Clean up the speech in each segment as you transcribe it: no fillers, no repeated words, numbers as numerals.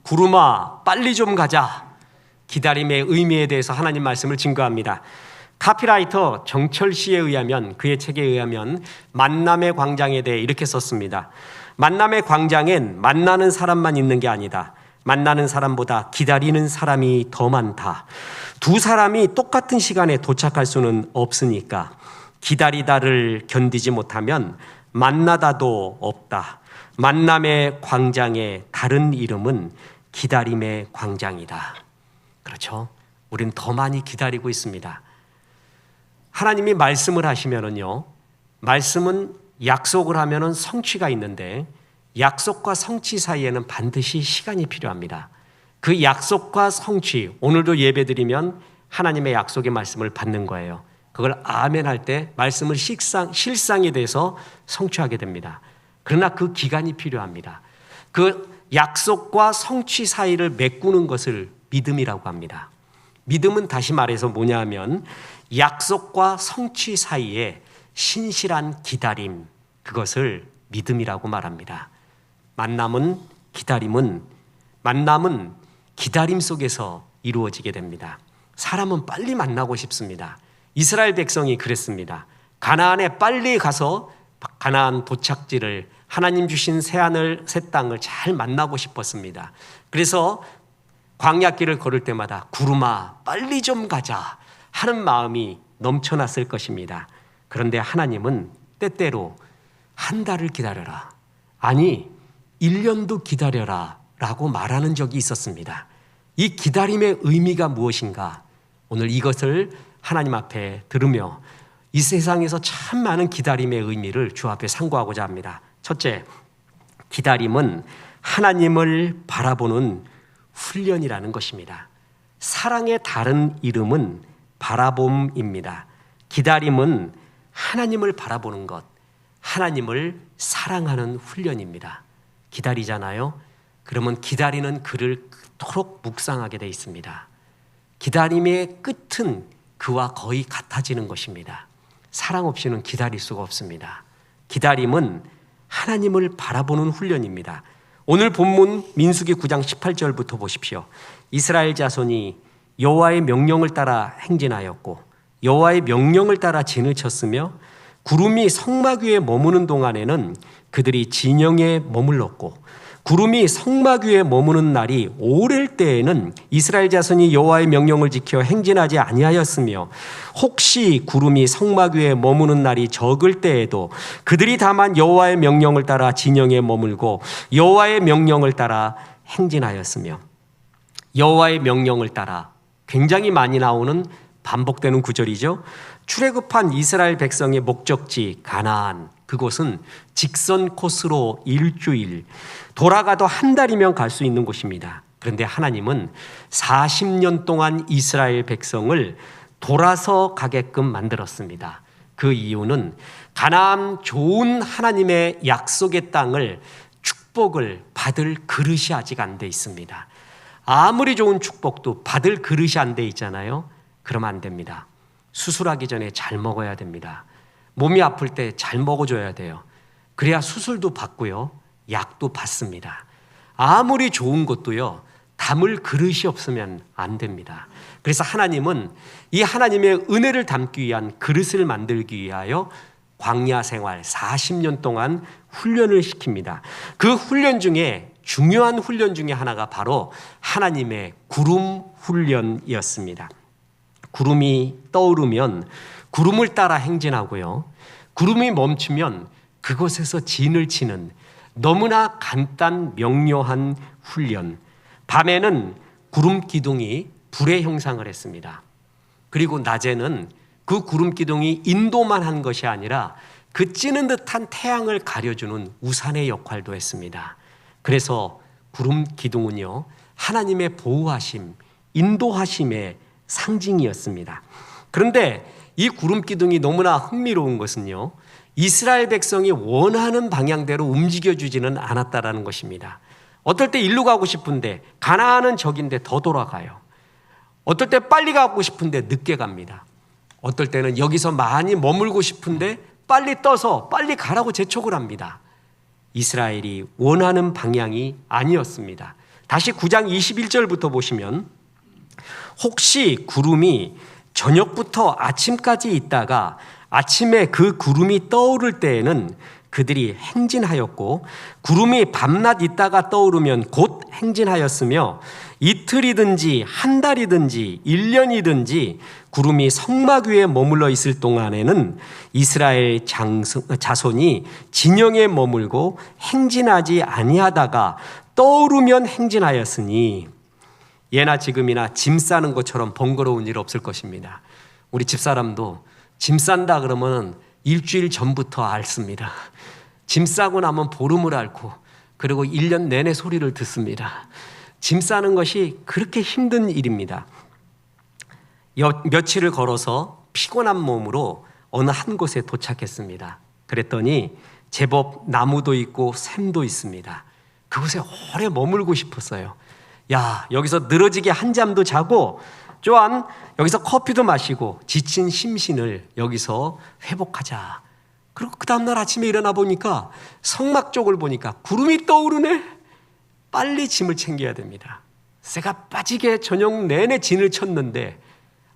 구름아 빨리 좀 가자. 기다림의 의미에 대해서 하나님 말씀을 증거합니다. 카피라이터 정철 씨에 의하면, 그의 책에 의하면 만남의 광장에 대해 이렇게 썼습니다. 만남의 광장엔 만나는 사람만 있는 게 아니다. 만나는 사람보다 기다리는 사람이 더 많다. 두 사람이 똑같은 시간에 도착할 수는 없으니까 기다리다를 견디지 못하면 만나다도 없다. 만남의 광장의 다른 이름은 기다림의 광장이다. 그렇죠? 우리는 더 많이 기다리고 있습니다. 하나님이 말씀을 하시면은요, 말씀은 약속을 하면은 성취가 있는데 약속과 성취 사이에는 반드시 시간이 필요합니다. 그 약속과 성취, 오늘도 예배드리면 하나님의 약속의 말씀을 받는 거예요. 그걸 아멘 할 때 말씀을 실상이 돼서 성취하게 됩니다. 그러나 그 기간이 필요합니다. 그 약속과 성취 사이를 메꾸는 것을 믿음이라고 합니다. 믿음은 다시 말해서 뭐냐 하면 약속과 성취 사이에 신실한 기다림, 그것을 믿음이라고 말합니다. 만남은 기다림 속에서 이루어지게 됩니다. 사람은 빨리 만나고 싶습니다. 이스라엘 백성이 그랬습니다. 가나안에 빨리 가서 가나안 도착지를, 하나님 주신 새 땅을 잘 만나고 싶었습니다. 그래서 광야길을 걸을 때마다 구름아 빨리 좀 가자 하는 마음이 넘쳐났을 것입니다. 그런데 하나님은 때때로 한 달을 기다려라, 아니 1년도 기다려라 라고 말하는 적이 있었습니다. 이 기다림의 의미가 무엇인가? 오늘 이것을 하나님 앞에 들으며 이 세상에서 참 많은 기다림의 의미를 주 앞에 상고하고자 합니다. 첫째, 기다림은 하나님을 바라보는 훈련이라는 것입니다. 사랑의 다른 이름은 바라봄입니다. 기다림은 하나님을 바라보는 것, 하나님을 사랑하는 훈련입니다. 기다리잖아요. 그러면 기다리는 그를 그토록 묵상하게 되어 있습니다. 기다림의 끝은 그와 거의 같아지는 것입니다. 사랑 없이는 기다릴 수가 없습니다. 기다림은 하나님을 바라보는 훈련입니다. 오늘 본문 민수기 9장 18절부터 보십시오. 이스라엘 자손이 여호와의 명령을 따라 행진하였고 여호와의 명령을 따라 진을 쳤으며 구름이 성막 위에 머무는 동안에는 그들이 진영에 머물렀고 구름이 성막 위에 머무는 날이 오랠 때에는 이스라엘 자손이 여호와의 명령을 지켜 행진하지 아니하였으며 혹시 구름이 성막 위에 머무는 날이 적을 때에도 그들이 다만 여호와의 명령을 따라 진영에 머물고 여호와의 명령을 따라 행진하였으며, 여호와의 명령을 따라 굉장히 많이 나오는 반복되는 구절이죠. 출애굽한 이스라엘 백성의 목적지 가나안, 그곳은 직선 코스로 일주일, 돌아가도 한 달이면 갈 수 있는 곳입니다. 그런데 하나님은 40년 동안 이스라엘 백성을 돌아서 가게끔 만들었습니다. 그 이유는 가나안 좋은 하나님의 약속의 땅을, 축복을 받을 그릇이 아직 안 돼 있습니다. 아무리 좋은 축복도 받을 그릇이 안 돼 있잖아요. 그러면 안 됩니다. 수술하기 전에 잘 먹어야 됩니다. 몸이 아플 때 잘 먹어줘야 돼요. 그래야 수술도 받고요, 약도 받습니다. 아무리 좋은 것도요, 담을 그릇이 없으면 안 됩니다. 그래서 하나님은 이 하나님의 은혜를 담기 위한 그릇을 만들기 위하여 광야 생활 40년 동안 훈련을 시킵니다. 그 훈련 중에 중요한 훈련 중에 하나가 바로 하나님의 구름 훈련이었습니다. 구름이 떠오르면 구름을 따라 행진하고요, 구름이 멈추면 그곳에서 진을 치는 너무나 간단 명료한 훈련. 밤에는 구름 기둥이 불의 형상을 했습니다. 그리고 낮에는 그 구름 기둥이 인도만 한 것이 아니라 그 찌는 듯한 태양을 가려주는 우산의 역할도 했습니다. 그래서 구름 기둥은요, 하나님의 보호하심, 인도하심의 상징이었습니다. 그런데 이 구름 기둥이 너무나 흥미로운 것은요, 이스라엘 백성이 원하는 방향대로 움직여주지는 않았다라는 것입니다. 어떨 때 일로 가고 싶은데 가나안은 적인데 더 돌아가요. 어떨 때 빨리 가고 싶은데 늦게 갑니다. 어떨 때는 여기서 많이 머물고 싶은데 빨리 떠서 빨리 가라고 재촉을 합니다. 이스라엘이 원하는 방향이 아니었습니다. 다시 9장 21절부터 보시면 혹시 구름이 저녁부터 아침까지 있다가 아침에 그 구름이 떠오를 때에는 그들이 행진하였고 구름이 밤낮 있다가 떠오르면 곧 행진하였으며 이틀이든지 한 달이든지 1년이든지 구름이 성막 위에 머물러 있을 동안에는 이스라엘 자손이 진영에 머물고 행진하지 아니하다가 떠오르면 행진하였으니 예나 지금이나 짐 싸는 것처럼 번거로운 일 없을 것입니다. 우리 집사람도 짐 싼다 그러면 일주일 전부터 앓습니다. 짐 싸고 나면 보름을 앓고 그리고 1년 내내 소리를 듣습니다. 짐 싸는 것이 그렇게 힘든 일입니다. 며칠을 걸어서 피곤한 몸으로 어느 한 곳에 도착했습니다. 그랬더니 제법 나무도 있고 샘도 있습니다. 그곳에 오래 머물고 싶었어요. 야, 여기서 늘어지게 한잠도 자고 또한 여기서 커피도 마시고 지친 심신을 여기서 회복하자. 그리고 그 다음날 아침에 일어나 보니까 성막 쪽을 보니까 구름이 떠오르네. 빨리 짐을 챙겨야 됩니다. 새가 빠지게 저녁 내내 진을 쳤는데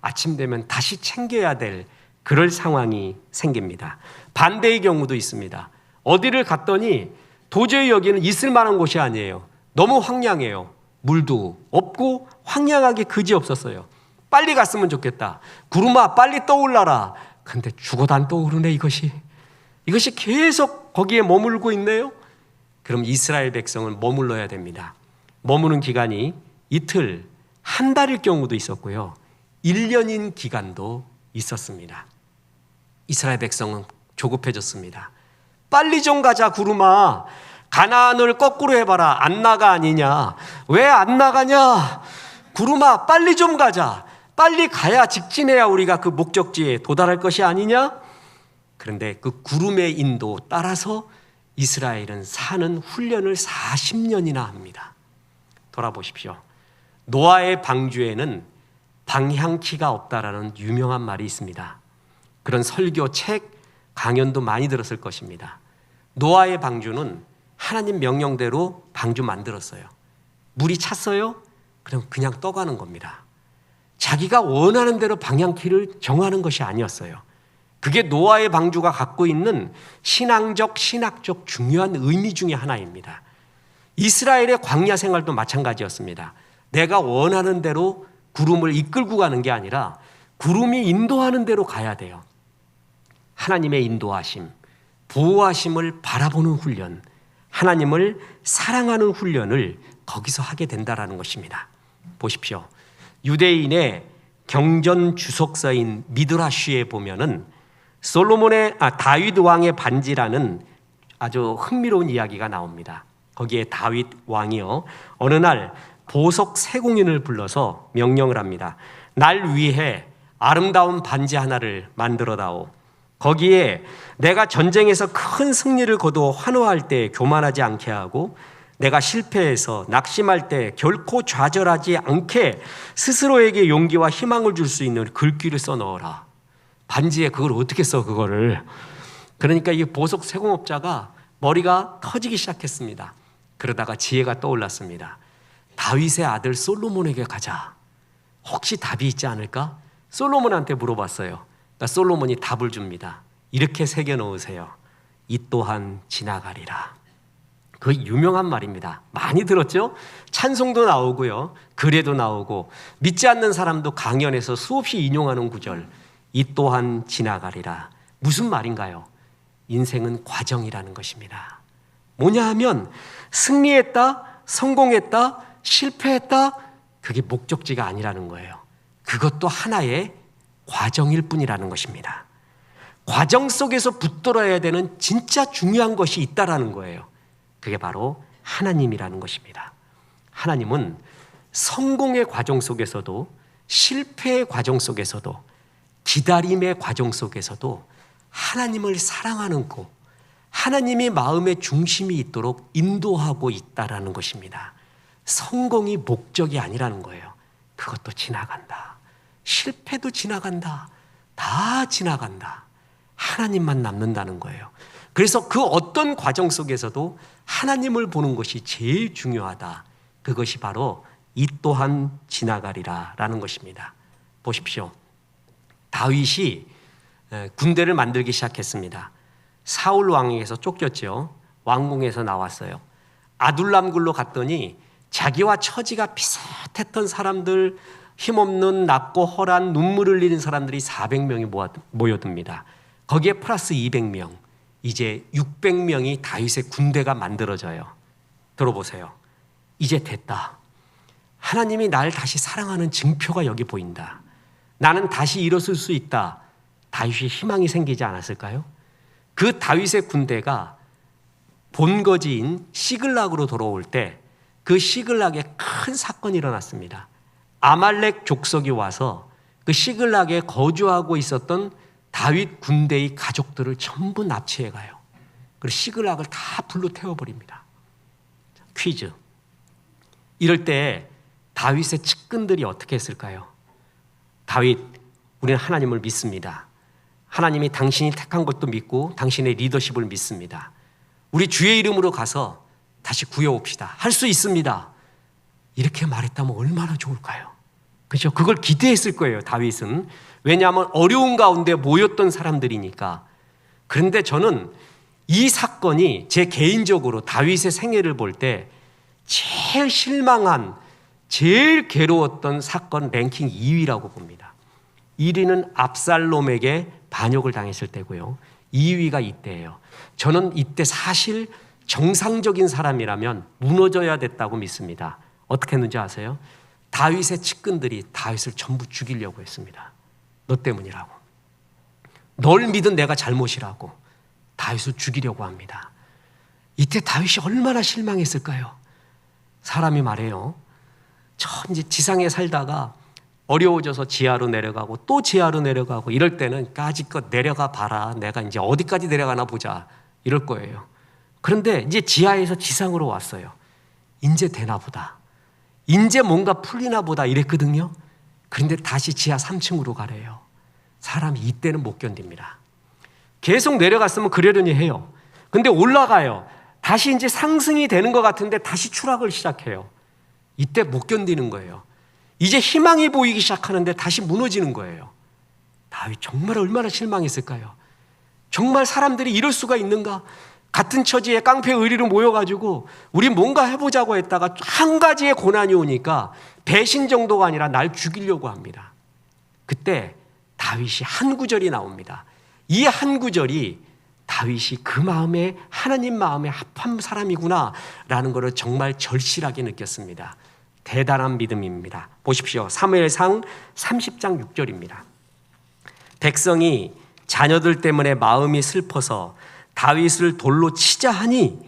아침 되면 다시 챙겨야 될 그럴 상황이 생깁니다. 반대의 경우도 있습니다. 어디를 갔더니 도저히 여기는 있을 만한 곳이 아니에요. 너무 황량해요. 물도 없고 황량하게 그지 없었어요. 빨리 갔으면 좋겠다. 구름아 빨리 떠올라라. 근데 죽어도 안 떠오르네 이것이 계속 거기에 머물고 있네요. 그럼 이스라엘 백성은 머물러야 됩니다. 머무는 기간이 이틀, 한 달일 경우도 있었고요. 1년인 기간도 있었습니다. 이스라엘 백성은 조급해졌습니다. 빨리 좀 가자 구름아. 가나안을 거꾸로 해봐라. 안 나가 아니냐. 왜 안 나가냐. 구름아 빨리 좀 가자. 빨리 가야 직진해야 우리가 그 목적지에 도달할 것이 아니냐. 그런데 그 구름의 인도 따라서 이스라엘은 사는 훈련을 40년이나 합니다. 돌아보십시오. 노아의 방주에는 방향키가 없다라는 유명한 말이 있습니다. 그런 설교, 책, 강연도 많이 들었을 것입니다. 노아의 방주는 하나님 명령대로 방주 만들었어요. 물이 찼어요? 그럼 그냥 떠가는 겁니다. 자기가 원하는 대로 방향키를 정하는 것이 아니었어요. 그게 노아의 방주가 갖고 있는 신앙적, 신학적 중요한 의미 중에 하나입니다. 이스라엘의 광야 생활도 마찬가지였습니다. 내가 원하는 대로 구름을 이끌고 가는 게 아니라 구름이 인도하는 대로 가야 돼요. 하나님의 인도하심, 보호하심을 바라보는 훈련, 하나님을 사랑하는 훈련을 거기서 하게 된다는 것입니다. 보십시오. 유대인의 경전 주석서인 미드라쉬에 보면은 다윗 왕의 반지라는 아주 흥미로운 이야기가 나옵니다. 거기에 다윗 왕이요 어느 날 보석 세공인을 불러서 명령을 합니다. 날 위해 아름다운 반지 하나를 만들어 다오. 거기에 내가 전쟁에서 큰 승리를 거두어 환호할 때 교만하지 않게 하고 내가 실패해서 낙심할 때 결코 좌절하지 않게 스스로에게 용기와 희망을 줄 수 있는 글귀를 써 넣어라. 반지에 그걸 어떻게 써 그거를. 그러니까 이 보석 세공업자가 머리가 터지기 시작했습니다. 그러다가 지혜가 떠올랐습니다. 다윗의 아들 솔로몬에게 가자. 혹시 답이 있지 않을까? 솔로몬한테 물어봤어요. 그러니까 솔로몬이 답을 줍니다. 이렇게 새겨 놓으세요. 이 또한 지나가리라. 그 유명한 말입니다. 많이 들었죠? 찬송도 나오고요. 글에도 나오고 믿지 않는 사람도 강연에서 수없이 인용하는 구절. 이 또한 지나가리라. 무슨 말인가요? 인생은 과정이라는 것입니다. 뭐냐 하면 승리했다, 성공했다, 실패했다, 그게 목적지가 아니라는 거예요. 그것도 하나의 과정일 뿐이라는 것입니다. 과정 속에서 붙들어야 되는 진짜 중요한 것이 있다라는 거예요. 그게 바로 하나님이라는 것입니다. 하나님은 성공의 과정 속에서도 실패의 과정 속에서도 기다림의 과정 속에서도 하나님을 사랑하는 거, 하나님이 마음의 중심이 있도록 인도하고 있다라는 것입니다. 성공이 목적이 아니라는 거예요. 그것도 지나간다. 실패도 지나간다. 다 지나간다. 하나님만 남는다는 거예요. 그래서 그 어떤 과정 속에서도 하나님을 보는 것이 제일 중요하다. 그것이 바로 이 또한 지나가리라 라는 것입니다. 보십시오. 다윗이 군대를 만들기 시작했습니다. 사울 왕에게서 쫓겼죠. 왕궁에서 나왔어요. 아둘람굴로 갔더니 자기와 처지가 비슷했던 사람들, 힘없는 낮고 허란 눈물 흘리는 사람들이 400명이 모여듭니다. 거기에 플러스 200명, 이제 600명이 다윗의 군대가 만들어져요. 들어보세요. 이제 됐다. 하나님이 날 다시 사랑하는 증표가 여기 보인다. 나는 다시 일어설 수 있다. 다윗이 희망이 생기지 않았을까요? 그 다윗의 군대가 본거지인 시글락으로 돌아올 때 그 시글락에 큰 사건이 일어났습니다. 아말렉 족속이 와서 그 시글락에 거주하고 있었던 다윗 군대의 가족들을 전부 납치해 가요. 그리고 시글락을 다 불로 태워버립니다. 퀴즈. 이럴 때 다윗의 측근들이 어떻게 했을까요? 다윗, 우리는 하나님을 믿습니다. 하나님이 당신이 택한 것도 믿고 당신의 리더십을 믿습니다. 우리 주의 이름으로 가서 다시 구해옵시다. 할 수 있습니다. 이렇게 말했다면 얼마나 좋을까요? 그렇죠? 그걸 기대했을 거예요, 다윗은. 왜냐하면 어려운 가운데 모였던 사람들이니까. 그런데 저는 이 사건이 제 개인적으로 다윗의 생애를 볼 때 제일 실망한, 제일 괴로웠던 사건 랭킹 2위라고 봅니다. 1위는 압살롬에게 반역을 당했을 때고요. 2위가 이때예요. 저는 이때 사실 정상적인 사람이라면 무너져야 됐다고 믿습니다. 어떻게 했는지 아세요? 다윗의 측근들이 다윗을 전부 죽이려고 했습니다. 너 때문이라고. 널 믿은 내가 잘못이라고 다윗을 죽이려고 합니다. 이때 다윗이 얼마나 실망했을까요? 사람이 말해요. 처음 이제 지상에 살다가 어려워져서 지하로 내려가고 또 지하로 내려가고 이럴 때는 까짓것 내려가 봐라. 내가 이제 어디까지 내려가나 보자. 이럴 거예요. 그런데 이제 지하에서 지상으로 왔어요. 이제 되나 보다. 이제 뭔가 풀리나 보다 이랬거든요. 그런데 다시 지하 3층으로 가래요. 사람이 이때는 못 견딥니다. 계속 내려갔으면 그러려니 해요. 근데 올라가요. 다시 이제 상승이 되는 것 같은데 다시 추락을 시작해요. 이때 못 견디는 거예요. 이제 희망이 보이기 시작하는데 다시 무너지는 거예요. 다윗 정말 얼마나 실망했을까요? 정말 사람들이 이럴 수가 있는가? 같은 처지에 깡패 의리로 모여가지고 우리 뭔가 해보자고 했다가 한 가지의 고난이 오니까 배신 정도가 아니라 날 죽이려고 합니다. 그때 다윗이 한 구절이 나옵니다. 이 한 구절이 다윗이 그 마음에 하나님 마음에 합한 사람이구나 라는 것을 정말 절실하게 느꼈습니다. 대단한 믿음입니다. 보십시오. 사무엘상 30장 6절입니다. 백성이 자녀들 때문에 마음이 슬퍼서 다윗을 돌로 치자 하니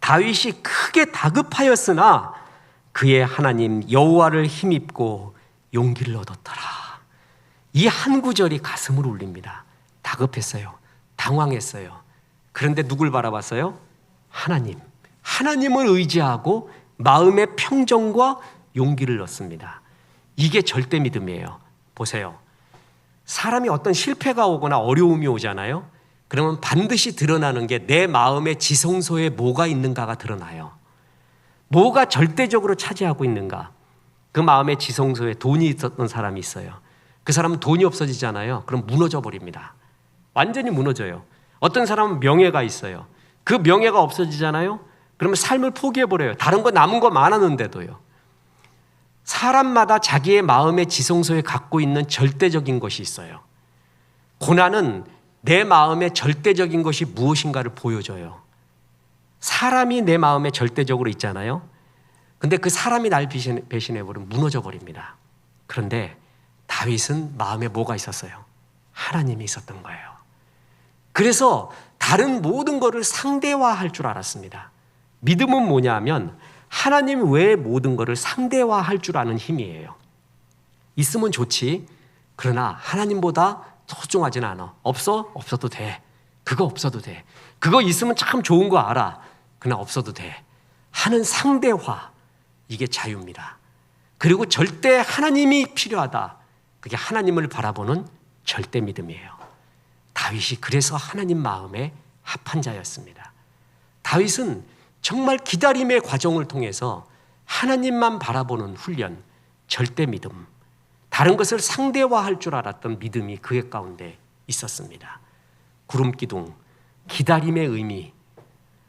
다윗이 크게 다급하였으나 그의 하나님 여호와를 힘입고 용기를 얻었더라. 이 한 구절이 가슴을 울립니다. 다급했어요. 당황했어요. 그런데 누굴 바라봤어요? 하나님. 하나님을 의지하고 마음의 평정과 용기를 얻습니다. 이게 절대 믿음이에요. 보세요. 사람이 어떤 실패가 오거나 어려움이 오잖아요. 그러면 반드시 드러나는 게 내 마음의 지성소에 뭐가 있는가가 드러나요. 뭐가 절대적으로 차지하고 있는가. 그 마음의 지성소에 돈이 있었던 사람이 있어요. 그 사람은 돈이 없어지잖아요. 그럼 무너져 버립니다. 완전히 무너져요. 어떤 사람은 명예가 있어요. 그 명예가 없어지잖아요. 그러면 삶을 포기해버려요. 다른 거 남은 거 많았는데도요. 사람마다 자기의 마음의 지성소에 갖고 있는 절대적인 것이 있어요. 고난은 내 마음의 절대적인 것이 무엇인가를 보여줘요. 사람이 내 마음에 절대적으로 있잖아요. 근데 그 사람이 날 배신해버리면 무너져 버립니다. 그런데 다윗은 마음에 뭐가 있었어요? 하나님이 있었던 거예요. 그래서 다른 모든 것을 상대화할 줄 알았습니다. 믿음은 뭐냐면 하나님 외의 모든 것을 상대화할 줄 아는 힘이에요. 있으면 좋지. 그러나 하나님보다 소중하지는 않아. 없어? 없어도 돼. 그거 없어도 돼. 그거 있으면 참 좋은 거 알아. 그러나 없어도 돼. 하는 상대화. 이게 자유입니다. 그리고 절대 하나님이 필요하다. 그게 하나님을 바라보는 절대 믿음이에요. 다윗이 그래서 하나님 마음에 합한 자였습니다. 다윗은 정말 기다림의 과정을 통해서 하나님만 바라보는 훈련, 절대 믿음, 다른 것을 상대화할 줄 알았던 믿음이 그의 가운데 있었습니다. 구름기둥, 기다림의 의미,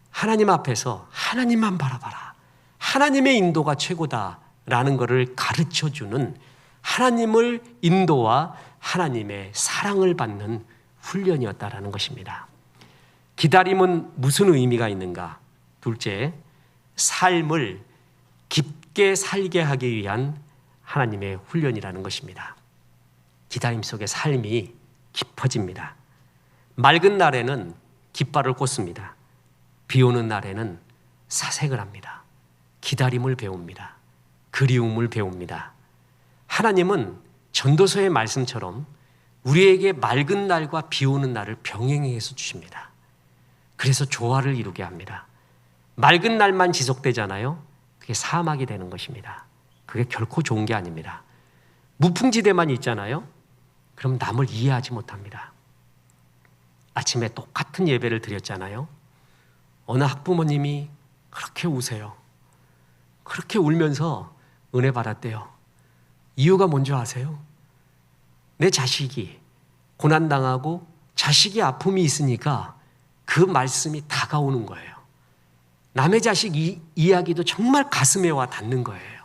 하나님 앞에서 하나님만 바라봐라, 하나님의 인도가 최고다라는 것을 가르쳐주는 하나님을 인도와 하나님의 사랑을 받는 훈련이었다라는 것입니다. 기다림은 무슨 의미가 있는가? 둘째, 삶을 깊게 살게 하기 위한 하나님의 훈련이라는 것입니다. 기다림 속에 삶이 깊어집니다. 맑은 날에는 깃발을 꽂습니다. 비 오는 날에는 사색을 합니다. 기다림을 배웁니다. 그리움을 배웁니다. 하나님은 전도서의 말씀처럼 우리에게 맑은 날과 비 오는 날을 병행해 서 주십니다. 그래서 조화를 이루게 합니다. 맑은 날만 지속되잖아요. 그게 사막이 되는 것입니다. 그게 결코 좋은 게 아닙니다. 무풍지대만 있잖아요. 그럼 남을 이해하지 못합니다. 아침에 똑같은 예배를 드렸잖아요. 어느 학부모님이 그렇게 우세요. 그렇게 울면서 은혜 받았대요. 이유가 뭔지 아세요? 내 자식이 고난당하고 자식이 아픔이 있으니까 그 말씀이 다가오는 거예요. 남의 자식 이야기도 정말 가슴에 와 닿는 거예요.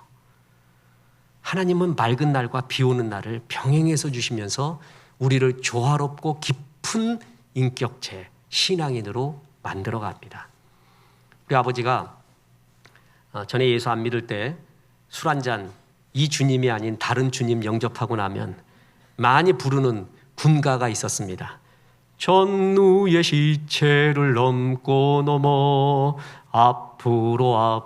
하나님은 맑은 날과 비 오는 날을 병행해서 주시면서 우리를 조화롭고 깊은 인격체, 신앙인으로 만들어 갑니다. 우리 아버지가 전에 예수 안 믿을 때 술 한 잔, 이 주님이 아닌 다른 주님 영접하고 나면 많이 부르는 군가가 있었습니다. 전누의 시체를 넘고 넘어 앞으로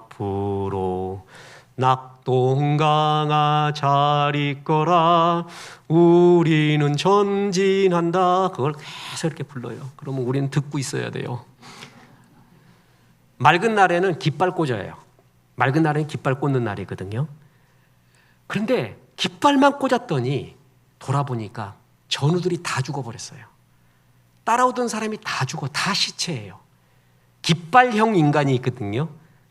낙동강아 잘 있거라 우리는 전진한다. 그걸 계속 이렇게 불러요. 그러면 우리는 듣고 있어야 돼요. 맑은 날에는 깃발 꽂아요. 맑은 날에는 깃발 꽂는 날이거든요. 그런데 깃발만 꽂았더니 돌아보니까 전우들이 다 죽어버렸어요. 따라오던 사람이 다 죽어, 다 시체예요. 깃발형 인간이 있거든요.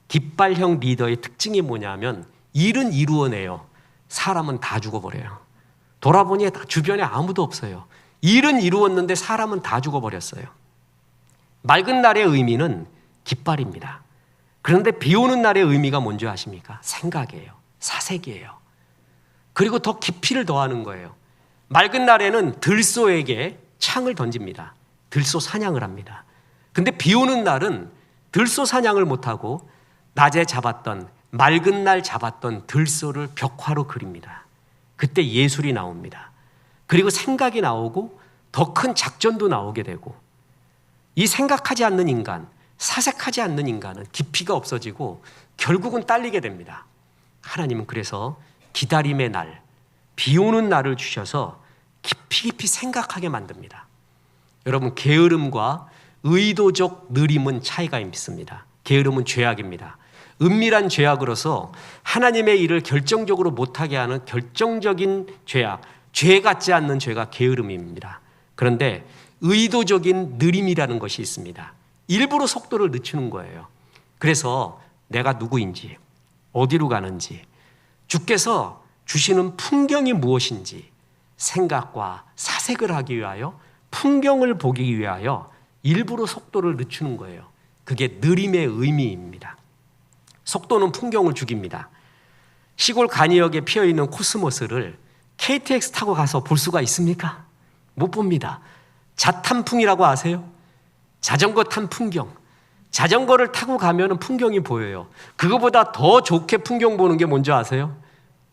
깃발형 리더의 특징이 뭐냐면 일은 이루어내요. 사람은 다 죽어버려요. 돌아보니 주변에 아무도 없어요. 일은 이루었는데 사람은 다 죽어버렸어요. 맑은 날의 의미는 깃발입니다. 그런데 비 오는 날의 의미가 뭔지 아십니까? 생각이에요. 사색이에요. 그리고 더 깊이를 더하는 거예요. 맑은 날에는 들소에게 창을 던집니다. 들소 사냥을 합니다. 근데 비 오는 날은 들소 사냥을 못하고 낮에 잡았던, 맑은 날 잡았던 들소를 벽화로 그립니다. 그때 예술이 나옵니다. 그리고 생각이 나오고 더 큰 작전도 나오게 되고, 이 생각하지 않는 인간, 사색하지 않는 인간은 깊이가 없어지고 결국은 딸리게 됩니다. 하나님은 그래서 기다림의 날, 비 오는 날을 주셔서 깊이 생각하게 만듭니다. 여러분, 게으름과 의도적 느림은 차이가 있습니다. 게으름은 죄악입니다. 은밀한 죄악으로서 하나님의 일을 결정적으로 못하게 하는 결정적인 죄악, 죄 같지 않는 죄가 게으름입니다. 그런데 의도적인 느림이라는 것이 있습니다. 일부러 속도를 늦추는 거예요. 그래서 내가 누구인지, 어디로 가는지, 주께서 주시는 풍경이 무엇인지 생각과 사색을 하기 위하여, 풍경을 보기 위하여 일부러 속도를 늦추는 거예요. 그게 느림의 의미입니다. 속도는 풍경을 죽입니다. 시골 간이역에 피어있는 코스모스를 KTX 타고 가서 볼 수가 있습니까? 못 봅니다. 자탄풍이라고 아세요? 자전거 탄 풍경. 자전거를 타고 가면 풍경이 보여요. 그거보다 더 좋게 풍경 보는 게 뭔지 아세요?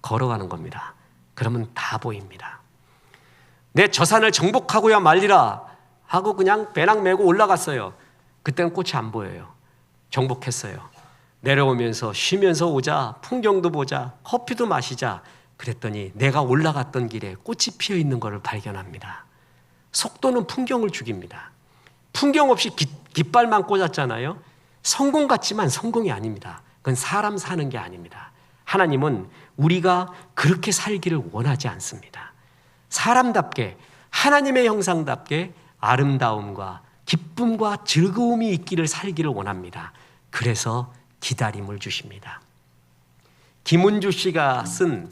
걸어가는 겁니다. 그러면 다 보입니다. 내 저 산을 정복하고야 말리라 하고 그냥 배낭 메고 올라갔어요. 그때는 꽃이 안 보여요. 정복했어요. 내려오면서 쉬면서 오자, 풍경도 보자, 커피도 마시자 그랬더니 내가 올라갔던 길에 꽃이 피어 있는 것을 발견합니다. 속도는 풍경을 죽입니다. 풍경 없이 깃발만 꽂았잖아요. 성공 같지만 성공이 아닙니다. 그건 사람 사는 게 아닙니다. 하나님은 우리가 그렇게 살기를 원하지 않습니다. 사람답게, 하나님의 형상답게 아름다움과 기쁨과 즐거움이 있기를 살기를 원합니다. 그래서 기다림을 주십니다. 김은주 씨가 쓴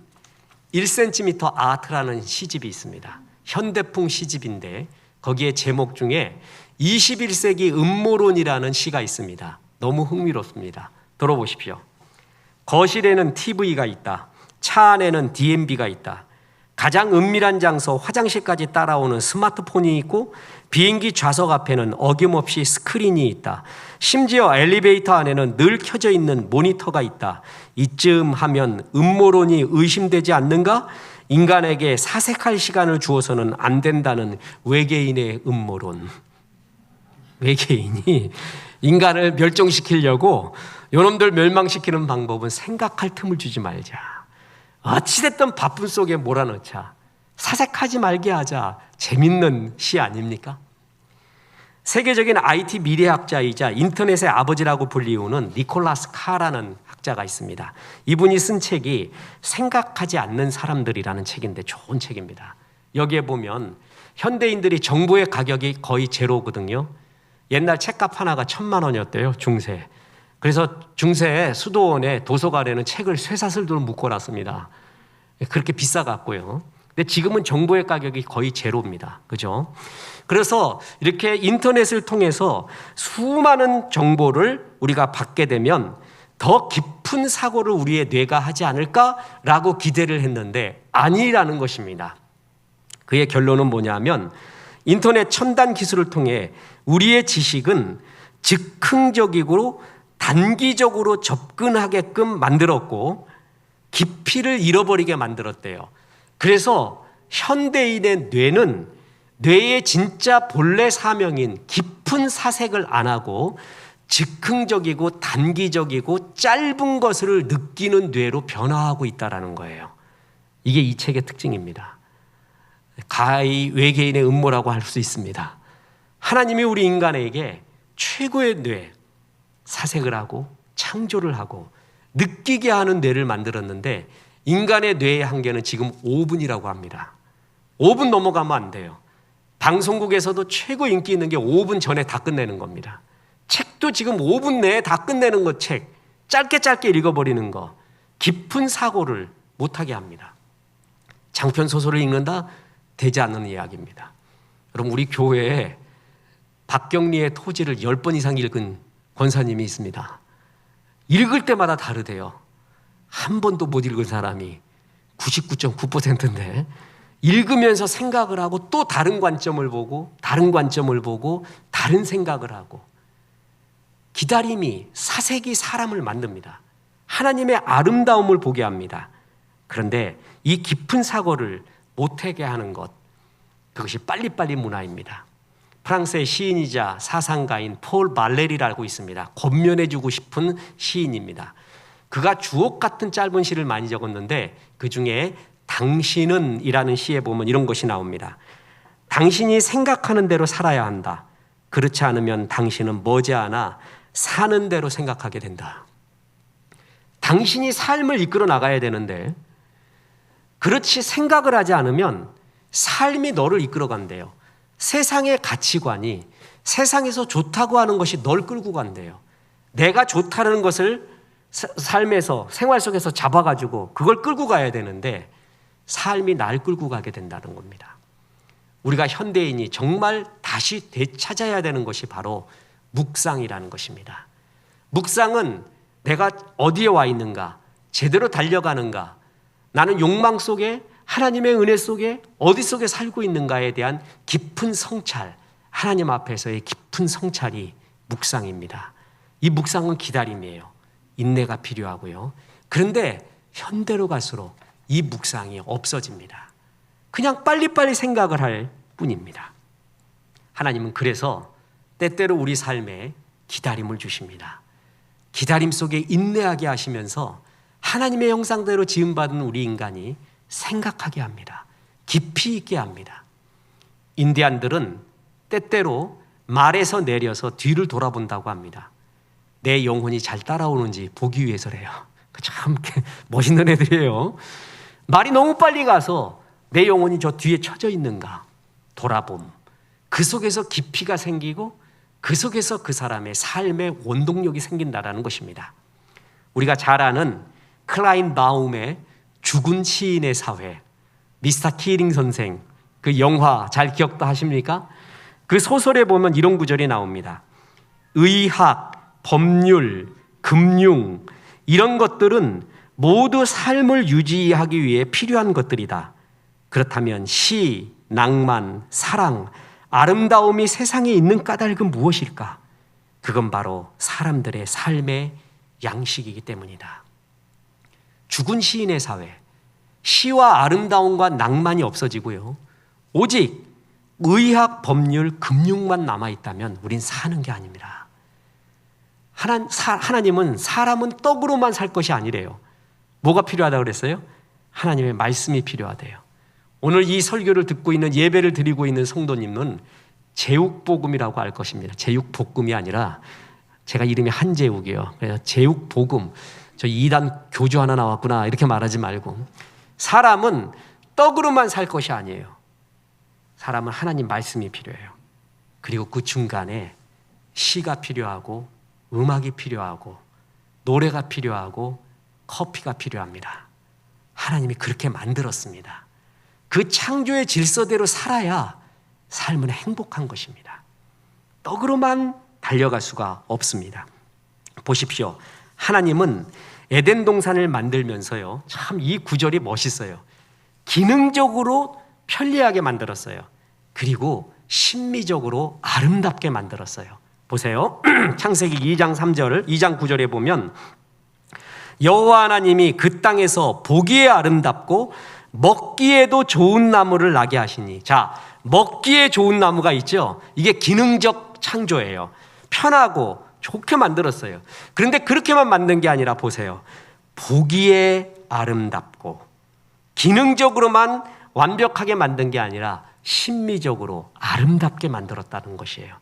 1cm 아트라는 시집이 있습니다. 현대풍 시집인데 거기에 제목 중에 21세기 음모론이라는 시가 있습니다. 너무 흥미롭습니다. 들어보십시오. 거실에는 TV가 있다. 차 안에는 DMB가 있다. 가장 은밀한 장소 화장실까지 따라오는 스마트폰이 있고 비행기 좌석 앞에는 어김없이 스크린이 있다. 심지어 엘리베이터 안에는 늘 켜져 있는 모니터가 있다. 이쯤 하면 음모론이 의심되지 않는가? 인간에게 사색할 시간을 주어서는 안 된다는 외계인의 음모론. 외계인이 인간을 멸종시키려고 요놈들 멸망시키는 방법은 생각할 틈을 주지 말자. 어찌됐든 바쁜 속에 몰아넣자. 사색하지 말게 하자. 재밌는 시 아닙니까? 세계적인 IT 미래학자이자 인터넷의 아버지라고 불리우는 니콜라스 카라는 학자가 있습니다. 이분이 쓴 책이 생각하지 않는 사람들이라는 책인데 좋은 책입니다. 여기에 보면 현대인들이 정보의 가격이 거의 제로거든요. 옛날 책값 하나가 1,000만 원이었대요. 중세. 그래서 중세 수도원에 도서관에는 책을 쇠사슬로 묶어놨습니다. 그렇게 비싸갔고요. 근데 지금은 정보의 가격이 거의 제로입니다. 그죠? 그래서 이렇게 인터넷을 통해서 수많은 정보를 우리가 받게 되면 더 깊은 사고를 우리의 뇌가 하지 않을까라고 기대를 했는데 아니라는 것입니다. 그의 결론은 뭐냐면 인터넷 첨단 기술을 통해 우리의 지식은 즉흥적이고 단기적으로 접근하게끔 만들었고 깊이를 잃어버리게 만들었대요. 그래서 현대인의 뇌는 뇌의 진짜 본래 사명인 깊은 사색을 안 하고 즉흥적이고 단기적이고 짧은 것을 느끼는 뇌로 변화하고 있다는 거예요. 이게 이 책의 특징입니다. 가히 외계인의 음모라고 할 수 있습니다. 하나님이 우리 인간에게 최고의 뇌, 사색을 하고 창조를 하고 느끼게 하는 뇌를 만들었는데 인간의 뇌의 한계는 지금 5분이라고 합니다. 5분 넘어가면 안 돼요. 방송국에서도 최고 인기 있는 게 5분 전에 다 끝내는 겁니다. 책도 지금 5분 내에 다 끝내는 거 책. 짧게 읽어버리는 거. 깊은 사고를 못하게 합니다. 장편 소설을 읽는다? 되지 않는 이야기입니다. 여러분 우리 교회에 박경리의 토지를 10번 이상 읽은 권사님이 있습니다. 읽을 때마다 다르대요. 한 번도 못 읽은 사람이 99.9%인데 읽으면서 생각을 하고 또 다른 관점을 보고 다른 생각을 하고 기다림이 사색이 사람을 만듭니다. 하나님의 아름다움을 보게 합니다. 그런데 이 깊은 사고를 못하게 하는 것 그것이 빨리빨리 문화입니다. 프랑스의 시인이자 사상가인 폴 말레리라고 있습니다. 권면해주고 싶은 시인입니다. 그가 주옥 같은 짧은 시를 많이 적었는데 그중에 당신은 이라는 시에 보면 이런 것이 나옵니다. 당신이 생각하는 대로 살아야 한다. 그렇지 않으면 당신은 머지않아 사는 대로 생각하게 된다. 당신이 삶을 이끌어 나가야 되는데 그렇지 생각을 하지 않으면 삶이 너를 이끌어 간대요. 세상의 가치관이 세상에서 좋다고 하는 것이 널 끌고 간대요. 내가 좋다는 것을 삶에서 생활 속에서 잡아가지고 그걸 끌고 가야 되는데 삶이 날 끌고 가게 된다는 겁니다. 우리가 현대인이 정말 다시 되찾아야 되는 것이 바로 묵상이라는 것입니다. 묵상은 내가 어디에 와 있는가, 제대로 달려가는가, 나는 욕망 속에 하나님의 은혜 속에 어디 속에 살고 있는가에 대한 깊은 성찰, 하나님 앞에서의 깊은 성찰이 묵상입니다. 이 묵상은 기다림이에요. 인내가 필요하고요. 그런데 현대로 갈수록 이 묵상이 없어집니다. 그냥 빨리빨리 생각을 할 뿐입니다. 하나님은 그래서 때때로 우리 삶에 기다림을 주십니다. 기다림 속에 인내하게 하시면서 하나님의 형상대로 지음받은 우리 인간이 생각하게 합니다. 깊이 있게 합니다. 인디안들은 때때로 말에서 내려서 뒤를 돌아본다고 합니다. 내 영혼이 잘 따라오는지 보기 위해서래요. 참 멋있는 애들이에요. 말이 너무 빨리 가서 내 영혼이 저 뒤에 쳐져 있는가 돌아봄. 그 속에서 깊이가 생기고 그 속에서 그 사람의 삶의 원동력이 생긴다라는 것입니다. 우리가 잘 아는 클라인 바움의 죽은 시인의 사회, 미스터 키링 선생, 그 영화 잘 기억도 하십니까? 그 소설에 보면 이런 구절이 나옵니다. 의학, 법률, 금융 이런 것들은 모두 삶을 유지하기 위해 필요한 것들이다. 그렇다면 시, 낭만, 사랑, 아름다움이 세상에 있는 까닭은 무엇일까? 그건 바로 사람들의 삶의 양식이기 때문이다. 죽은 시인의 사회, 시와 아름다움과 낭만이 없어지고요. 오직 의학, 법률, 금융만 남아있다면 우린 사는 게 아닙니다. 하나님은 사람은 떡으로만 살 것이 아니래요. 뭐가 필요하다고 그랬어요? 하나님의 말씀이 필요하대요. 오늘 이 설교를 듣고 있는 예배를 드리고 있는 성도님은 제육복음이라고 할 것입니다. 제육볶음이 아니라 제가 이름이 한제욱이에요. 그래서 제육복음. 저 2단 교주 하나 나왔구나 이렇게 말하지 말고 사람은 떡으로만 살 것이 아니에요. 사람은 하나님 말씀이 필요해요. 그리고 그 중간에 시가 필요하고 음악이 필요하고 노래가 필요하고 커피가 필요합니다. 하나님이 그렇게 만들었습니다. 그 창조의 질서대로 살아야 삶은 행복한 것입니다. 떡으로만 달려갈 수가 없습니다. 보십시오. 하나님은 에덴 동산을 만들면서요. 참 이 구절이 멋있어요. 기능적으로 편리하게 만들었어요. 그리고 심미적으로 아름답게 만들었어요. 보세요. 창세기 2장 3절, 2장 9절에 보면 여호와 하나님이 그 땅에서 보기에 아름답고 먹기에도 좋은 나무를 나게 하시니. 자, 먹기에 좋은 나무가 있죠. 이게 기능적 창조예요. 편하고 좋게 만들었어요. 그런데 그렇게만 만든 게 아니라 보세요. 보기에 아름답고 기능적으로만 완벽하게 만든 게 아니라 심미적으로 아름답게 만들었다는 것이에요.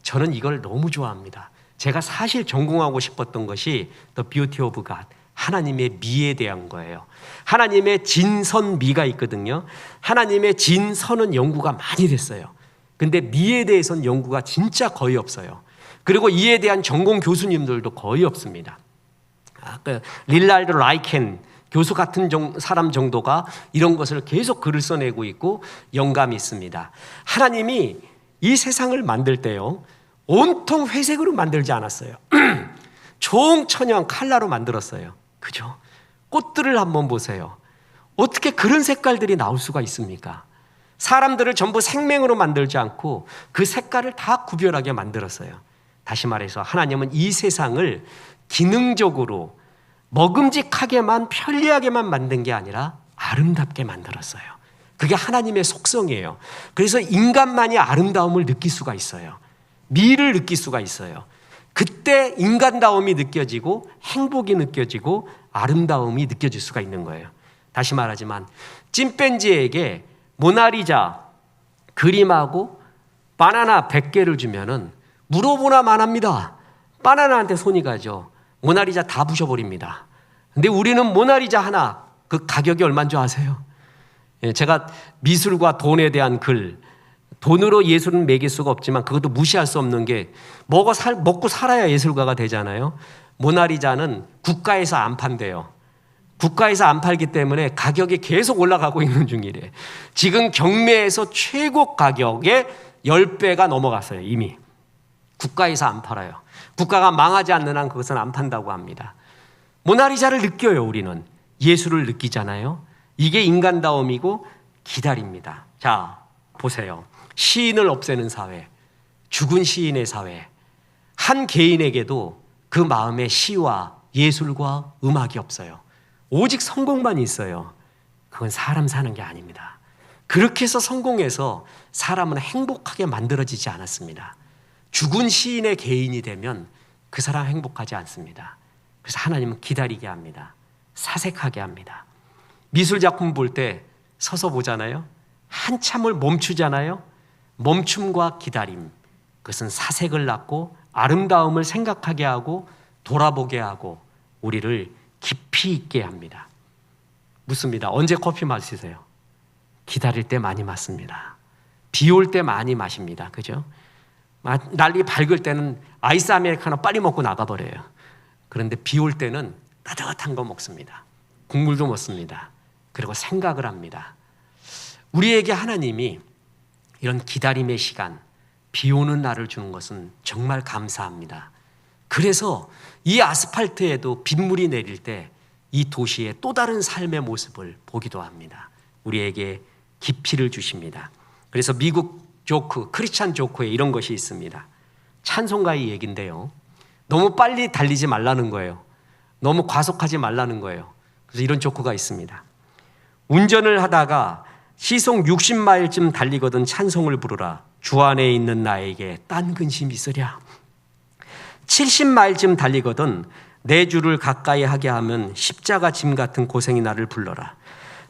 저는 이걸 너무 좋아합니다. 제가 사실 전공하고 싶었던 것이 The Beauty of God, 하나님의 미에 대한 거예요. 하나님의 진선미가 있거든요. 하나님의 진선은 연구가 많이 됐어요. 근데 미에 대해서는 연구가 진짜 거의 없어요. 그리고 이에 대한 전공 교수님들도 거의 없습니다. 릴랄드 라이켄 교수 같은 사람 정도가 이런 것을 계속 글을 써내고 있고 영감이 있습니다. 하나님이 이 세상을 만들 때요, 온통 회색으로 만들지 않았어요. 총천연 칼라로 만들었어요. 그죠? 꽃들을 한번 보세요. 어떻게 그런 색깔들이 나올 수가 있습니까? 사람들을 전부 생명으로 만들지 않고 그 색깔을 다 구별하게 만들었어요. 다시 말해서 하나님은 이 세상을 기능적으로 먹음직하게만 편리하게만 만든 게 아니라 아름답게 만들었어요. 그게 하나님의 속성이에요. 그래서 인간만이 아름다움을 느낄 수가 있어요. 미를 느낄 수가 있어요. 그때 인간다움이 느껴지고 행복이 느껴지고 아름다움이 느껴질 수가 있는 거예요. 다시 말하지만 찐팬지에게 모나리자 그림하고 바나나 100개를 주면은 물어보나 마납니다. 바나나한테 손이 가죠. 모나리자 다 부셔버립니다. 근데 우리는 모나리자 하나 그 가격이 얼마인 줄 아세요? 제가 미술과 돈에 대한 글, 돈으로 예술은 매길 수가 없지만 그것도 무시할 수 없는 게 먹고 살아야 예술가가 되잖아요. 모나리자는 국가에서 안 판대요. 국가에서 안 팔기 때문에 가격이 계속 올라가고 있는 중이래. 지금 경매에서 최고 가격의 10배가 넘어갔어요. 이미. 국가에서 안 팔아요. 국가가 망하지 않는 한 그것은 안 판다고 합니다. 모나리자를 느껴요. 우리는 예술을 느끼잖아요. 이게 인간다움이고 기다립니다. 자, 보세요. 시인을 없애는 사회, 죽은 시인의 사회. 한 개인에게도 그 마음에 시와 예술과 음악이 없어요. 오직 성공만 있어요. 그건 사람 사는 게 아닙니다. 그렇게 해서 성공해서 사람은 행복하게 만들어지지 않았습니다. 죽은 시인의 개인이 되면 그 사람 행복하지 않습니다. 그래서 하나님은 기다리게 합니다. 사색하게 합니다. 미술작품 볼 때 서서 보잖아요. 한참을 멈추잖아요. 멈춤과 기다림, 그것은 사색을 낳고 아름다움을 생각하게 하고 돌아보게 하고 우리를 깊이 있게 합니다. 묻습니다. 언제 커피 마시세요? 기다릴 때 많이 마십니다. 비 올 때 많이 마십니다. 그죠? 날이 밝을 때는 아이스 아메리카노 빨리 먹고 나가버려요. 그런데 비 올 때는 따뜻한 거 먹습니다. 국물도 먹습니다. 그리고 생각을 합니다. 우리에게 하나님이 이런 기다림의 시간, 비 오는 날을 주는 것은 정말 감사합니다. 그래서 이 아스팔트에도 빗물이 내릴 때 이 도시의 또 다른 삶의 모습을 보기도 합니다. 우리에게 깊이를 주십니다. 그래서 미국 조크, 크리스찬 조크에 이런 것이 있습니다. 찬송가의 얘기인데요. 너무 빨리 달리지 말라는 거예요. 너무 과속하지 말라는 거예요. 그래서 이런 조크가 있습니다. 운전을 하다가 시속 60마일쯤 달리거든 찬송을 부르라. 주 안에 있는 나에게 딴 근심이 있으랴. 70마일쯤 달리거든 내 주를 가까이 하게 하면 십자가 짐 같은 고생이 나를 불러라.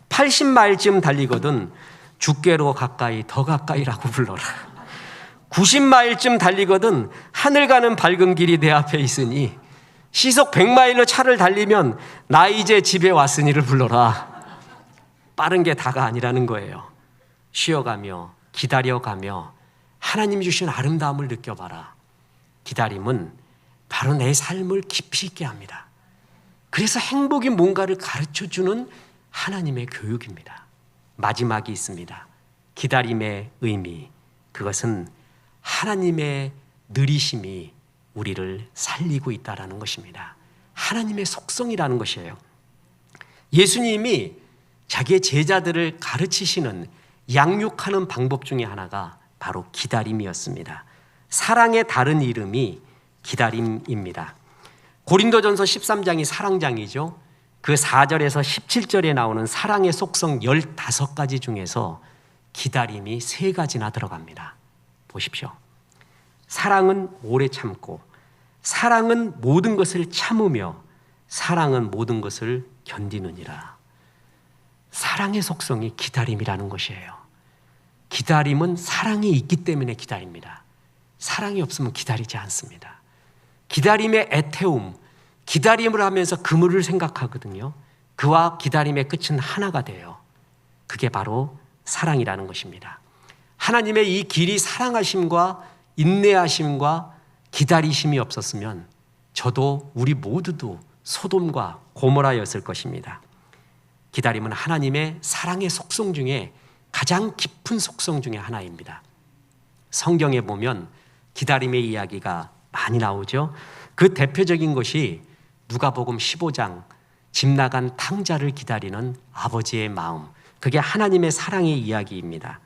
80마일쯤 달리거든 주께로 가까이 더 가까이라고 불러라. 90마일쯤 달리거든 하늘 가는 밝은 길이 내 앞에 있으니 시속 100마일로 차를 달리면 나 이제 집에 왔으니를 불러라. 빠른 게 다가 아니라는 거예요. 쉬어가며 기다려가며 하나님이 주신 아름다움을 느껴봐라. 기다림은 바로 내 삶을 깊이 있게 합니다. 그래서 행복이 뭔가를 가르쳐주는 하나님의 교육입니다. 마지막이 있습니다. 기다림의 의미, 그것은 하나님의 느리심이 우리를 살리고 있다는 것입니다. 하나님의 속성이라는 것이에요. 예수님이 자기의 제자들을 가르치시는 양육하는 방법 중에 하나가 바로 기다림이었습니다. 사랑의 다른 이름이 기다림입니다. 고린도전서 13장이 사랑장이죠. 그 4절에서 17절에 나오는 사랑의 속성 15가지 중에서 기다림이 3가지나 들어갑니다. 보십시오. 사랑은 오래 참고, 사랑은 모든 것을 참으며, 사랑은 모든 것을 견디느니라. 사랑의 속성이 기다림이라는 것이에요. 기다림은 사랑이 있기 때문에 기다립니다. 사랑이 없으면 기다리지 않습니다. 기다림의 애태움, 기다림을 하면서 그물을 생각하거든요. 그와 기다림의 끝은 하나가 돼요. 그게 바로 사랑이라는 것입니다. 하나님의 이 길이 사랑하심과 인내하심과 기다리심이 없었으면 저도 우리 모두도 소돔과 고모라였을 것입니다. 기다림은 하나님의 사랑의 속성 중에 가장 깊은 속성 중에 하나입니다. 성경에 보면 기다림의 이야기가 많이 나오죠. 그 대표적인 것이 누가복음 15장 집 나간 탕자를 기다리는 아버지의 마음, 그게 하나님의 사랑의 이야기입니다.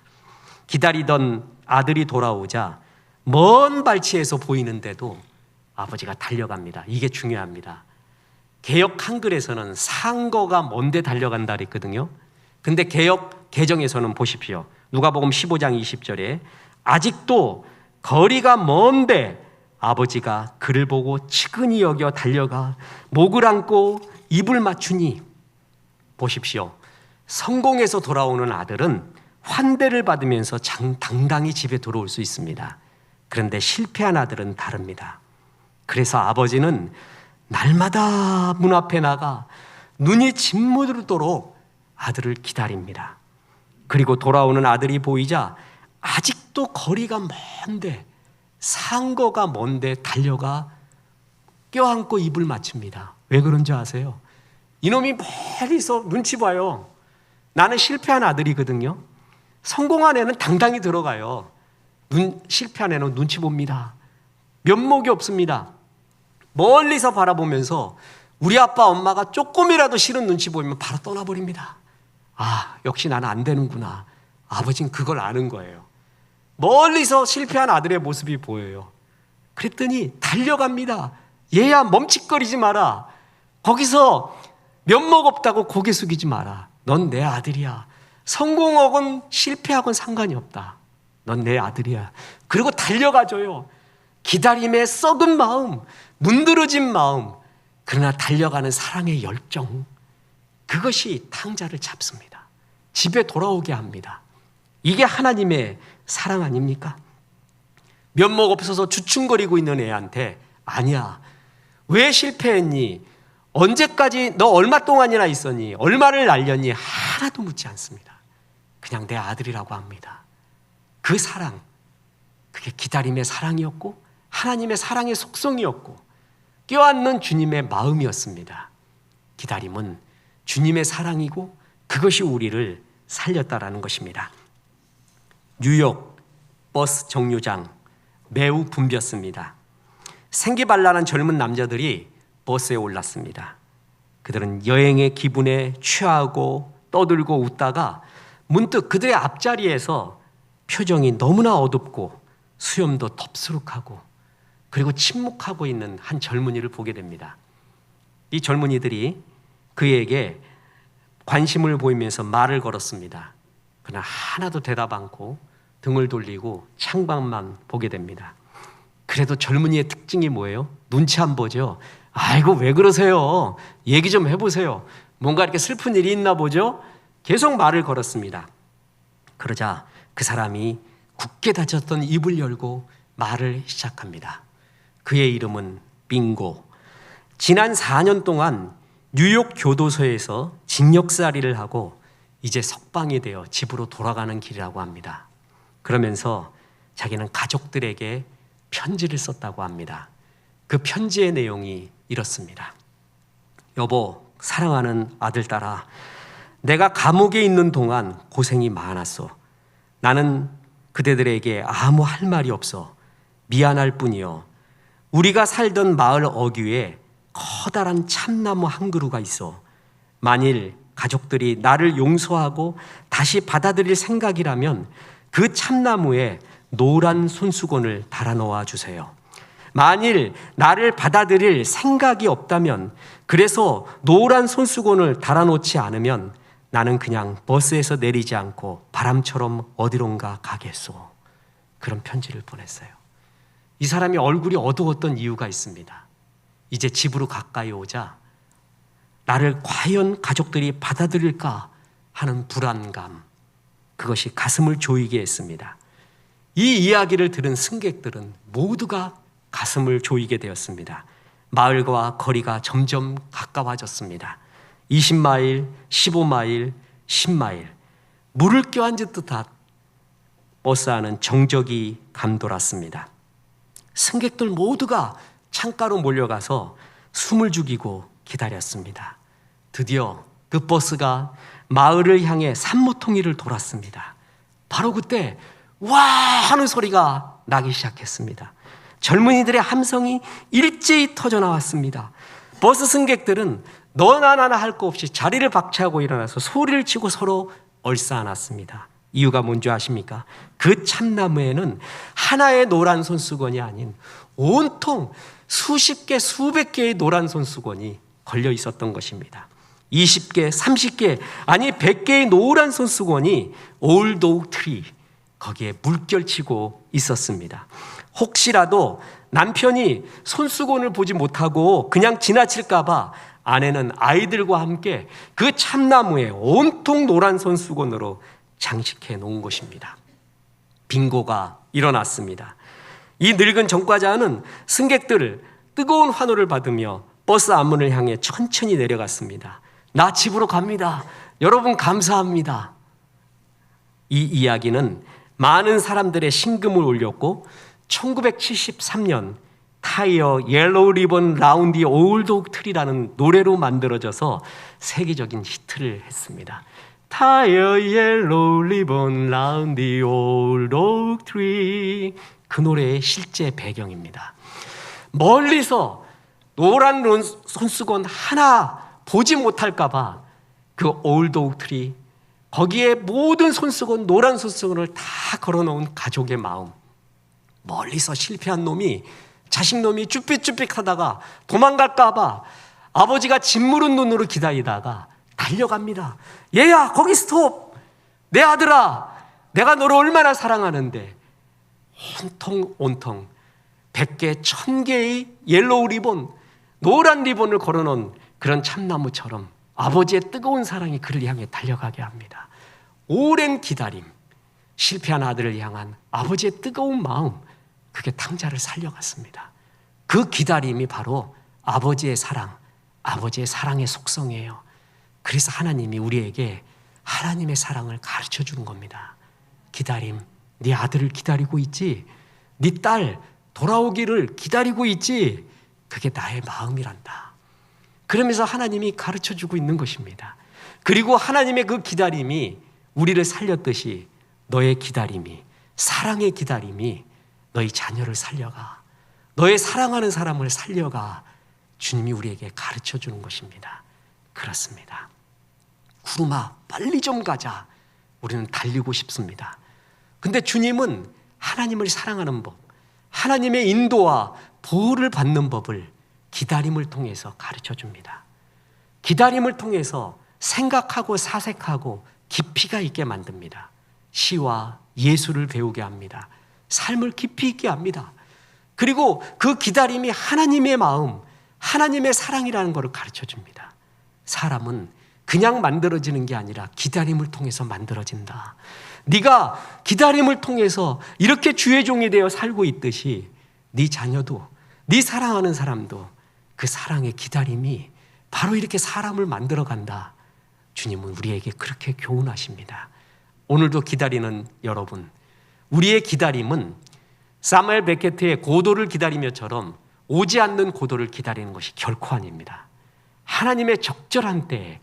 기다리던 아들이 돌아오자 먼 발치에서 보이는데도 아버지가 달려갑니다. 이게 중요합니다. 개역 한글에서는 상거가 먼데 달려간다 그랬거든요. 근데 개역 개정에서는 보십시오. 누가복음 15장 20절에 아직도 거리가 먼데 아버지가 그를 보고 측은히 여겨 달려가 목을 안고 입을 맞추니, 보십시오. 성공해서 돌아오는 아들은 환대를 받으면서 당당히 집에 돌아올 수 있습니다. 그런데 실패한 아들은 다릅니다. 그래서 아버지는 날마다 문 앞에 나가 눈이 짓무르도록 아들을 기다립니다. 그리고 돌아오는 아들이 보이자 아직도 거리가 먼데, 상거가 먼데 달려가 껴안고 입을 맞춥니다. 왜 그런지 아세요? 이놈이 멀리서 눈치 봐요. 나는 실패한 아들이거든요. 성공한 애는 당당히 들어가요. 실패한 애는 눈치 봅니다. 면목이 없습니다. 멀리서 바라보면서 우리 아빠 엄마가 조금이라도 싫은 눈치 보이면 바로 떠나버립니다. 아, 역시 나는 안 되는구나. 아버지는 그걸 아는 거예요. 멀리서 실패한 아들의 모습이 보여요. 그랬더니 달려갑니다. 얘야 멈칫거리지 마라. 거기서 면목 없다고 고개 숙이지 마라. 넌 내 아들이야. 성공하건 실패하건 상관이 없다. 넌 내 아들이야. 그리고 달려가줘요. 기다림의 썩은 마음, 문드러진 마음, 그러나 달려가는 사랑의 열정, 그것이 탕자를 잡습니다. 집에 돌아오게 합니다. 이게 하나님의 사랑 아닙니까? 면목 없어서 주춤거리고 있는 애한테 아니야, 왜 실패했니? 언제까지 너 얼마 동안이나 있었니? 얼마를 날렸니? 하나도 묻지 않습니다. 그냥 내 아들이라고 합니다. 그 사랑, 그게 기다림의 사랑이었고 하나님의 사랑의 속성이었고 껴안는 주님의 마음이었습니다. 기다림은 주님의 사랑이고 그것이 우리를 살렸다라는 것입니다. 뉴욕 버스 정류장 매우 붐볐습니다. 생기발랄한 젊은 남자들이 버스에 올랐습니다. 그들은 여행의 기분에 취하고 떠들고 웃다가 문득 그들의 앞자리에서 표정이 너무나 어둡고 수염도 덥수룩하고 그리고 침묵하고 있는 한 젊은이를 보게 됩니다. 이 젊은이들이 그에게 관심을 보이면서 말을 걸었습니다. 그러나 하나도 대답 않고 등을 돌리고 창밖만 보게 됩니다. 그래도 젊은이의 특징이 뭐예요? 눈치 안 보죠. 아이고 왜 그러세요? 얘기 좀 해보세요. 뭔가 이렇게 슬픈 일이 있나 보죠? 계속 말을 걸었습니다. 그러자 그 사람이 굳게 닫혔던 입을 열고 말을 시작합니다. 그의 이름은 빙고. 지난 4년 동안 뉴욕 교도소에서 징역살이를 하고 이제 석방이 되어 집으로 돌아가는 길이라고 합니다. 그러면서 자기는 가족들에게 편지를 썼다고 합니다. 그 편지의 내용이 이렇습니다. 여보, 사랑하는 아들딸아, 내가 감옥에 있는 동안 고생이 많았어. 나는 그대들에게 아무 할 말이 없어. 미안할 뿐이요. 우리가 살던 마을 어귀에 커다란 참나무 한 그루가 있어. 만일 가족들이 나를 용서하고 다시 받아들일 생각이라면 그 참나무에 노란 손수건을 달아놓아 주세요. 만일 나를 받아들일 생각이 없다면, 그래서 노란 손수건을 달아놓지 않으면 나는 그냥 버스에서 내리지 않고 바람처럼 어디론가 가겠소. 그런 편지를 보냈어요. 이 사람이 얼굴이 어두웠던 이유가 있습니다. 이제 집으로 가까이 오자 나를 과연 가족들이 받아들일까 하는 불안감, 그것이 가슴을 조이게 했습니다. 이 이야기를 들은 승객들은 모두가 가슴을 조이게 되었습니다. 마을과 거리가 점점 가까워졌습니다. 20마일, 15마일, 10마일, 물을 껴앉은 듯한 버스 안은 정적이 감돌았습니다. 승객들 모두가 창가로 몰려가서 숨을 죽이고 기다렸습니다. 드디어 그 버스가 마을을 향해 산모통일을 돌았습니다. 바로 그때 와 하는 소리가 나기 시작했습니다. 젊은이들의 함성이 일제히 터져 나왔습니다. 버스 승객들은 너나 나나 할 거 없이 자리를 박차고 일어나서 소리를 치고 서로 얼싸안았습니다. 이유가 뭔지 아십니까? 그 참나무에는 하나의 노란 손수건이 아닌 온통 수십 개, 수백 개의 노란 손수건이 걸려 있었던 것입니다. 20개, 30개, 아니 100개의 노란 손수건이 올드 오크 트리, 거기에 물결치고 있었습니다. 혹시라도 남편이 손수건을 보지 못하고 그냥 지나칠까 봐 아내는 아이들과 함께 그 참나무에 온통 노란 손수건으로 장식해 놓은 것입니다. 빙고가 일어났습니다. 이 늙은 전과자는 승객들을 뜨거운 환호를 받으며 버스 앞문을 향해 천천히 내려갔습니다. 나 집으로 갑니다. 여러분 감사합니다. 이 이야기는 많은 사람들의 심금을 울렸고 1973년 타이어 옐로우 리본 라운드 올드 오크 트리라는 노래로 만들어져서 세계적인 히트를 했습니다. 타이어 옐로우 리본 라운드 올드 오크 트리, 그 노래의 실제 배경입니다. 멀리서 노란 손수건 하나 보지 못할까 봐 그 올드 오크 트리, 거기에 모든 손수건, 노란 손수건을 다 걸어놓은 가족의 마음. 멀리서 실패한 놈이, 자식놈이 쭈삣쭈삣 하다가 도망갈까 봐 아버지가 짓무른 눈으로 기다리다가 달려갑니다. 얘야 거기 스톱, 내 아들아 내가 너를 얼마나 사랑하는데. 온통 100개, 1000개의 옐로우 리본, 노란 리본을 걸어놓은 그런 참나무처럼 아버지의 뜨거운 사랑이 그를 향해 달려가게 합니다. 오랜 기다림, 실패한 아들을 향한 아버지의 뜨거운 마음, 그게 탕자를 살려갔습니다. 그 기다림이 바로 아버지의 사랑, 아버지의 사랑의 속성이에요. 그래서 하나님이 우리에게 하나님의 사랑을 가르쳐 주는 겁니다. 기다림, 네 아들을 기다리고 있지, 네 딸 돌아오기를 기다리고 있지, 그게 나의 마음이란다. 그러면서 하나님이 가르쳐주고 있는 것입니다. 그리고 하나님의 그 기다림이 우리를 살렸듯이 너의 기다림이, 사랑의 기다림이 너희 자녀를 살려가, 너의 사랑하는 사람을 살려가 주님이 우리에게 가르쳐주는 것입니다. 그렇습니다. 구름아 빨리 좀 가자. 우리는 달리고 싶습니다. 근데 주님은 하나님을 사랑하는 법, 하나님의 인도와 보호를 받는 법을 기다림을 통해서 가르쳐줍니다. 기다림을 통해서 생각하고 사색하고 깊이가 있게 만듭니다. 시와 예술을 배우게 합니다. 삶을 깊이 있게 합니다. 그리고 그 기다림이 하나님의 마음, 하나님의 사랑이라는 것을 가르쳐줍니다. 사람은 그냥 만들어지는 게 아니라 기다림을 통해서 만들어진다. 네가 기다림을 통해서 이렇게 주의 종이 되어 살고 있듯이 네 자녀도, 네 사랑하는 사람도 그 사랑의 기다림이 바로 이렇게 사람을 만들어간다. 주님은 우리에게 그렇게 교훈하십니다. 오늘도 기다리는 여러분, 우리의 기다림은 사무엘 베케트의 고도를 기다리며처럼 오지 않는 고도를 기다리는 것이 결코 아닙니다. 하나님의 적절한 때에,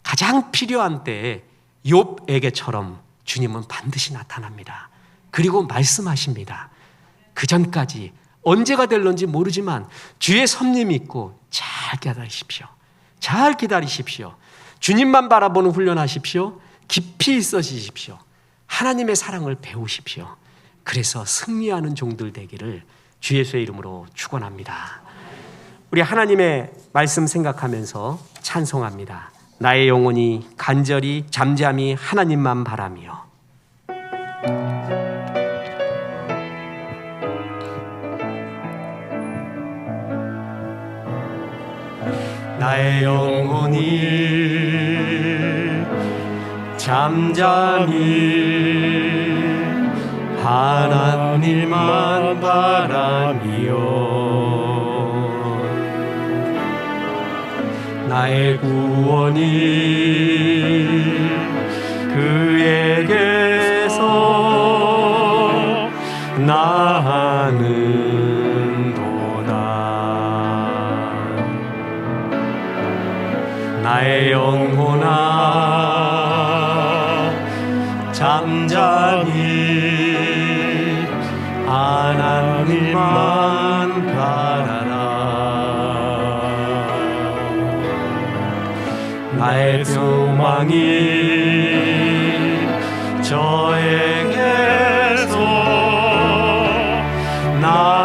가장 필요한 때에 욥에게처럼 주님은 반드시 나타납니다. 그리고 말씀하십니다. 그 전까지 언제가 될런지 모르지만 주의 섭리 믿고 잘 기다리십시오. 잘 기다리십시오. 주님만 바라보는 훈련하십시오. 깊이 있어지십시오. 하나님의 사랑을 배우십시오. 그래서 승리하는 종들 되기를 주 예수의 이름으로 축원합니다. 우리 하나님의 말씀 생각하면서 찬송합니다. 나의 영혼이 간절히 잠잠히 하나님만 바라며. 나의 영혼이 잠잠히 하나님만 바라며 나의 구원이 그에게서 나는도다. 나의 영혼아 잠잠히 하나님만 바라라. 나의 소망이 저에게서 나는도다.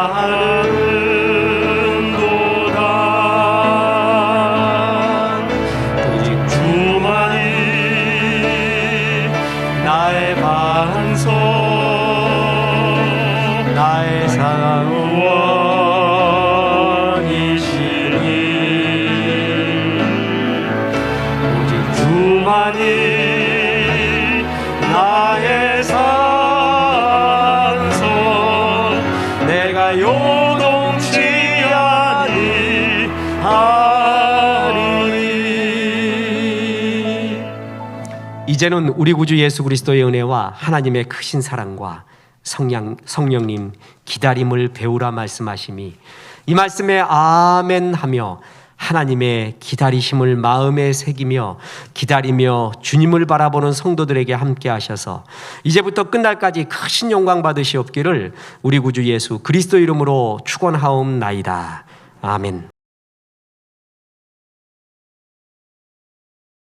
오직 주만이 나의 반석, 나의 상원이시니 오직 주만이 나의 산성, 내가 요동치 아니하리니. 이제는 우리 구주 예수 그리스도의 은혜와 하나님의 크신 사랑과 성령님 기다림을 배우라 말씀하심이 이 말씀에 아멘 하며 하나님의 기다리심을 마음에 새기며 기다리며 주님을 바라보는 성도들에게 함께 하셔서 이제부터 끝날까지 크신 영광 받으시옵기를 우리 구주 예수 그리스도 이름으로 축원하옵나이다. 아멘.